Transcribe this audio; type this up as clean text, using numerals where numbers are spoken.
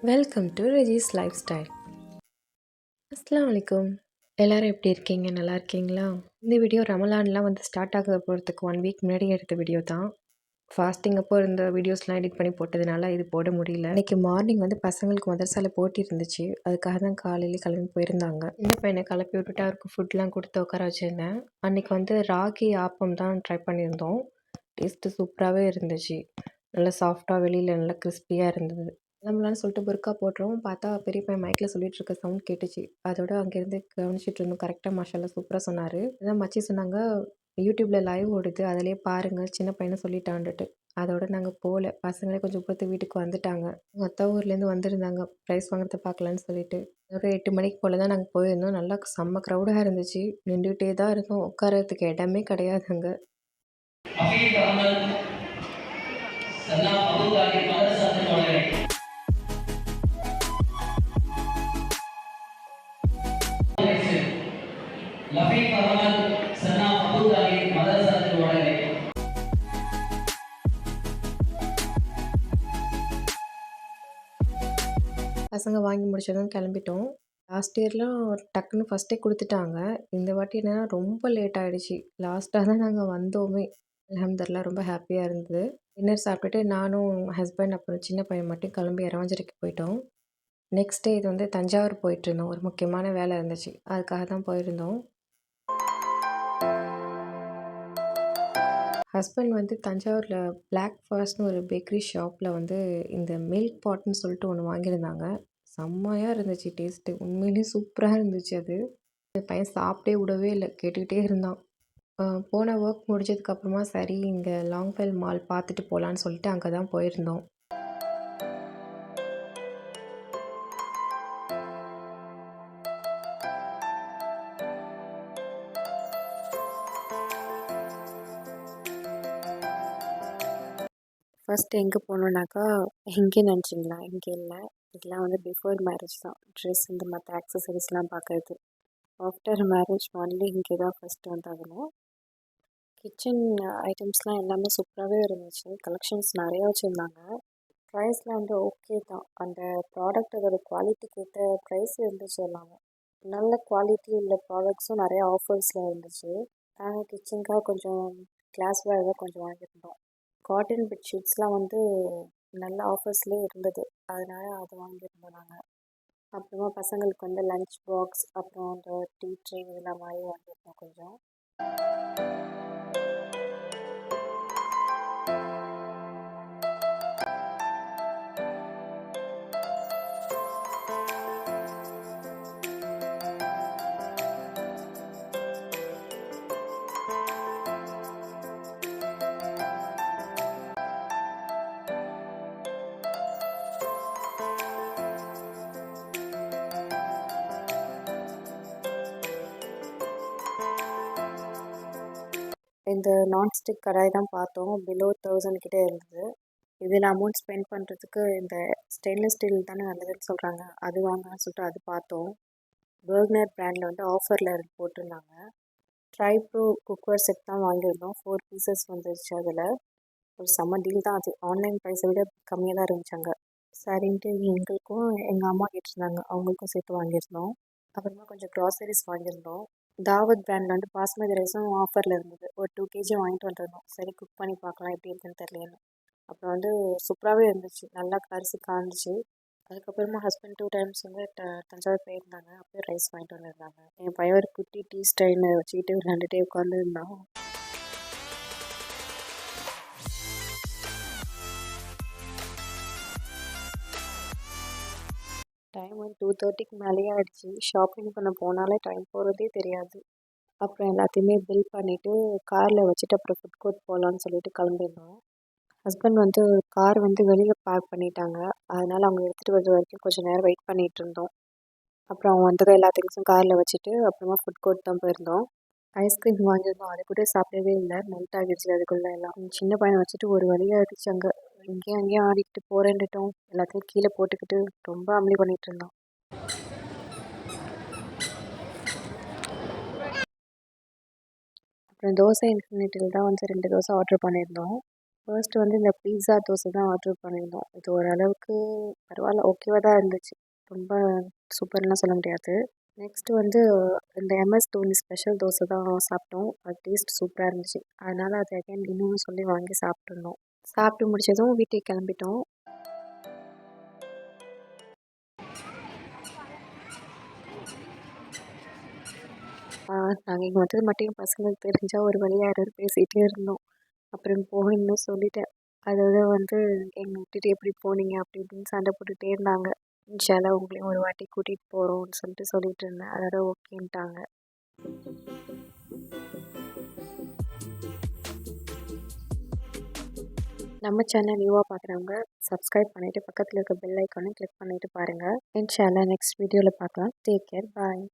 Welcome to Regis life style. அஸ்ஸலாமு அலைக்கும். எல்லாரும் எப்படி இருக்கீங்க? நல்லா இருக்கீங்களா? இந்த வீடியோ ரமலான்லாம் ஸ்டார்ட் ஆக போகிறதுக்கு 1 வீக் முன்னாடி எடுத்த வீடியோ தான். ஃபாஸ்டிங் அப்போ இருந்த வீடியோஸ்லாம் எடிட் பண்ணி போட்டதுனால இது போட முடியல. இன்றைக்கி மார்னிங் பசங்களுக்கு மதரசால போட்டி இருந்துச்சு. அதுக்காக தான் காலையிலே கிளம்பி போயிருந்தாங்க. சின்ன பையனை கிளப்பி விட்டுட்டு அவருக்கு ஃபுட்லாம் கொடுத்து உட்கார வச்சுருந்தேன். அன்றைக்கி ராகி ஆப்பம் தான் ட்ரை பண்ணியிருந்தோம். டேஸ்ட்டு சூப்பராகவே இருந்துச்சு. நல்லா சாஃப்டாக வெளியில் நல்லா கிறிஸ்பியாக இருந்தது. கிளம்பலான்னு சொல்லிட்டு புர்க்கா போட்டுறோம். பார்த்தா பெரிய பையன் மைக்கில் சொல்லிட்டு இருக்க சவுண்ட் கேட்டுச்சு. அதோட அங்கேருந்து கவனிச்சிட்டு இருந்தோம். கரெக்டாக மாஷாஅல்லா சூப்பராக சொன்னார். அதான் மச்சி சொன்னாங்க, யூடியூப்பில் லைவ் ஓடுது அதிலேயே பாருங்கள் சின்ன பையனை சொல்லிட்டான்ட்டு. அதோட நாங்கள் போகல. பசங்களே கொஞ்சம் பொறுத்து வீட்டுக்கு வந்துட்டாங்க. எங்கள் அத்தா ஊர்லேருந்து வந்திருந்தாங்க ப்ரைஸ் வாங்குறத பார்க்கலான்னு சொல்லிட்டு. அதோட 8 மணிக்கு போல் தான் நாங்கள் போயிருந்தோம். நல்லா செம்ம க்ரௌடாக இருந்துச்சு. நின்றுகிட்டே தான் இருந்தோம். உட்காரத்துக்கு இடமே கிடையாது அங்கே. பசங்க வாங்கி முடிச்சதும் கிளம்பிட்டோம். லாஸ்ட் இயர்லாம் டக்குன்னு ஃபஸ்ட்டே கொடுத்துட்டாங்க. இந்த வாட்டி என்னன்னா ரொம்ப லேட் ஆகிடுச்சு. லாஸ்ட்டாக தான் நாங்கள் வந்தோமே. அல்ஹம்துலில்லாஹ் ரொம்ப ஹாப்பியாக இருந்தது. டின்னர் சாப்பிட்டுட்டு நானும் ஹஸ்பண்ட் அப்புறம் சின்ன பையன் மட்டும் கிளம்பி இரவஞ்சேரிக்கு போயிட்டோம். நெக்ஸ்ட் டே இது தஞ்சாவூர் போயிட்டுருந்தோம். ஒரு முக்கியமான வேலை இருந்துச்சு. அதுக்காக தான் போயிருந்தோம். ஹஸ்பண்ட் தஞ்சாவூரில் பிளாக் ஃபாரஸ்ட்னு ஒரு பேக்கரி ஷாப்பில் இந்த மில்க் பாட்னு சொல்லிட்டு ஒன்று வாங்கியிருந்தாங்க. செம்மையாக இருந்துச்சு டேஸ்ட்டு. உண்மையிலேயே சூப்பராக இருந்துச்சு அது. என் பையன் சாப்பிட்டே விடவே இல்லை, கேட்டுக்கிட்டே இருந்தான். போன ஒர்க் முடிச்சதுக்கப்புறமா சரி இங்கே லாங்ஃபைல் மால் பார்த்துட்டு போகலான்னு சொல்லிட்டு அங்கே தான் போயிருந்தோம். ஃபர்ஸ்ட் எங்கே போனோம்னாக்கா, இங்கே நினச்சிங்களா? இங்கே இல்லை. இதெல்லாம் பிஃபோர் மேரேஜ் தான். ட்ரெஸ் இந்த மற்ற ஆக்சசரிஸ்லாம் பார்க்குறது. ஆஃப்டர் மேரேஜ் ஒன்லி இங்கே தான் ஃபஸ்ட்டு வந்தாகணும். கிச்சன் ஐட்டம்ஸ்லாம் எல்லாமே சூப்பராகவே இருந்துச்சு. கலெக்ஷன்ஸ் நிறையா வச்சுருந்தாங்க. ப்ரைஸ்லாம் ஓகே தான். அந்த ப்ராடக்ட் அதோட குவாலிட்டிக்கு ஏற்ற ப்ரைஸ் இருந்துச்சு எல்லாமே. நல்ல குவாலிட்டி உள்ள ப்ராடக்ட்ஸும் நிறையா ஆஃபர்ஸில் இருந்துச்சு. நாங்கள் கிச்சனுக்காக கொஞ்சம் கிளாஸ்வேர் தான் கொஞ்சம் வாங்கியிருந்தோம். காட்டன் பெட்ஷீட்ஸ்லாம் நல்ல ஆஃபர்ஸ்லேயே இருந்தது. அதனால் அது வாங்கியிருந்தோம் நாங்கள். அப்புறமா பசங்களுக்கு லஞ்ச் பாக்ஸ் அப்புறம் அந்த டீ ட்ரே இதெல்லாம் மாதிரி வாங்கியிருந்தோம் கொஞ்சம். இந்த நான்ஸ்டிக் கடாய் தான் பார்த்தோம். பிலோ 1000 கிட்டே இருந்தது. இதில் அமௌண்ட் ஸ்பெண்ட் பண்ணுறதுக்கு இந்த ஸ்டெயின்லெஸ் ஸ்டீல் தானே நல்லதுன்னு சொல்கிறாங்க. அது வாங்கலாம்னு சொல்லிட்டு அது பார்த்தோம். பர்க்னர் பிராண்டில் ஆஃபரில் போட்டிருந்தாங்க. ட்ரை ப்ரோ குக்கர் செட் தான் வாங்கியிருந்தோம். 4 பீசஸ் வந்துருச்சு. அதில் ஒரு செம்ம டீல் தான் அது. ஆன்லைன் ப்ரைஸை விட கம்மியாக தான் இருந்துச்சு அங்கே. சரின்ட்டு எங்களுக்கும் எங்கள் அம்மா கேட்டிருந்தாங்க, அவங்களுக்கும் சேர்த்து வாங்கியிருந்தோம். அப்புறமா கொஞ்சம் க்ராசரிஸ் வாங்கியிருந்தோம். தாவத் பிராண்டில் பாஸ்மதி ரைஸும் ஆஃபரில் இருந்தது. ஒரு 2 கேஜி வாங்கிட்டு வந்திருந்தோம். சரி குக் பண்ணி பார்க்கலாம் எப்படி இருக்குன்னு தெரியலன்னு. அப்புறம் சூப்பராகவே இருந்துச்சு. நல்லா அரிசி காஞ்சிச்சு. அதுக்கப்புறமா ஹஸ்பண்ட் 2 டைம்ஸ் தஞ்சாவூர் போயிருந்தாங்க. அப்போயும் ரைஸ் வாங்கிட்டு வந்திருந்தாங்க. என் பையன் ஒரு குட்டி டீ ஸ்டைனை வச்சுக்கிட்டு விளையாண்டுட்டே உட்காந்துருந்தான். டைம் 2:30க்கு மேலேயே ஆகிடுச்சு. ஷாப்பிங் பண்ண போனாலே டைம் போகிறதே தெரியாது. அப்புறம் எல்லாத்தையுமே பில் பண்ணிவிட்டு காரில் வச்சுட்டு அப்புறம் ஃபுட் கோர்ட் போகலான்னு சொல்லிட்டு கிளம்பியிருந்தோம். ஹஸ்பண்ட் கார் வெளியில் பார்க் பண்ணிட்டாங்க. அதனால் அவங்க எடுத்துகிட்டு வர்றது வரைக்கும் கொஞ்சம் நேரம் வெயிட் பண்ணிகிட்டு இருந்தோம். அப்புறம் அவங்க வந்ததும் எல்லா திங்ஸும் காரில் வச்சுட்டு அப்புறமா ஃபுட் கோர்ட் தான் போயிருந்தோம். ஐஸ்கிரீம் வாங்கியிருந்தோம். அது கூட சாப்பிடவே இல்லை, மெல்ட் ஆகிடுச்சு அதுக்குள்ளே எல்லாம். சின்ன பையனை வச்சுட்டு ஒரு வழியாக ஆகிடுச்சு. இங்கேயும் அங்கேயும் ஆடிக்கிட்டு போகிறேன்ட்டோம். எல்லாத்தையும் கீழே போட்டுக்கிட்டு ரொம்ப அமளி பண்ணிகிட்டு இருந்தோம். அப்புறம் தோசை இன்ஃபினிட்டியில் தான் 2 தோசை ஆர்டர் பண்ணியிருந்தோம். ஃபர்ஸ்ட் வந்து இந்த பீஸா தோசை தான் ஆர்டர் பண்ணியிருந்தோம். இது ஓரளவுக்கு பரவாயில்ல, ஓகேவா தான் இருந்துச்சு. ரொம்ப சூப்பர்லாம் சொல்ல முடியாது. நெக்ஸ்ட் வந்து இந்த எம்எஸ் தோனி ஸ்பெஷல் தோசை தான் சாப்பிட்டோம். அது டேஸ்ட் சூப்பராக இருந்துச்சு. அதனால அது அகைன் இன்னொன்று சொல்லி வாங்கி சாப்பிட்ருந்தோம். சாப்பிட்டு முடிச்சதும் வீட்டுக்கு கிளம்பிட்டோம். நாங்கள் இங்கே வந்தது மட்டும் என் பசங்களுக்கு தெரிஞ்சால் ஒரு வழியாக யாராவது பேசிகிட்டே இருந்தோம். அப்புறம் போகணும்னு சொல்லிட்டேன். அதோட வந்து என்னை விட்டுட்டு எப்படி போனீங்க அப்படி இப்படின்னு சண்டை போட்டுகிட்டே இருந்தாங்க. இன்ஷால்லா உங்களையும் ஒரு வாட்டி கூட்டிகிட்டு போகிறோம்னு சொல்லிட்டு இருந்தேன். அதோட ஓகேன்ட்டாங்க. நம்ம சேனல் நியூவாக பார்க்குறவங்க சப்ஸ்கிரைப் பண்ணிவிட்டு பக்கத்தில் இருக்க பெல் ஐக்கானை கிளிக் பண்ணிவிட்டு பாருங்கள். இன்ஷால்லா நெக்ஸ்ட் வீடியோவில் பார்க்கலாம். டேக் கேர், பாய்.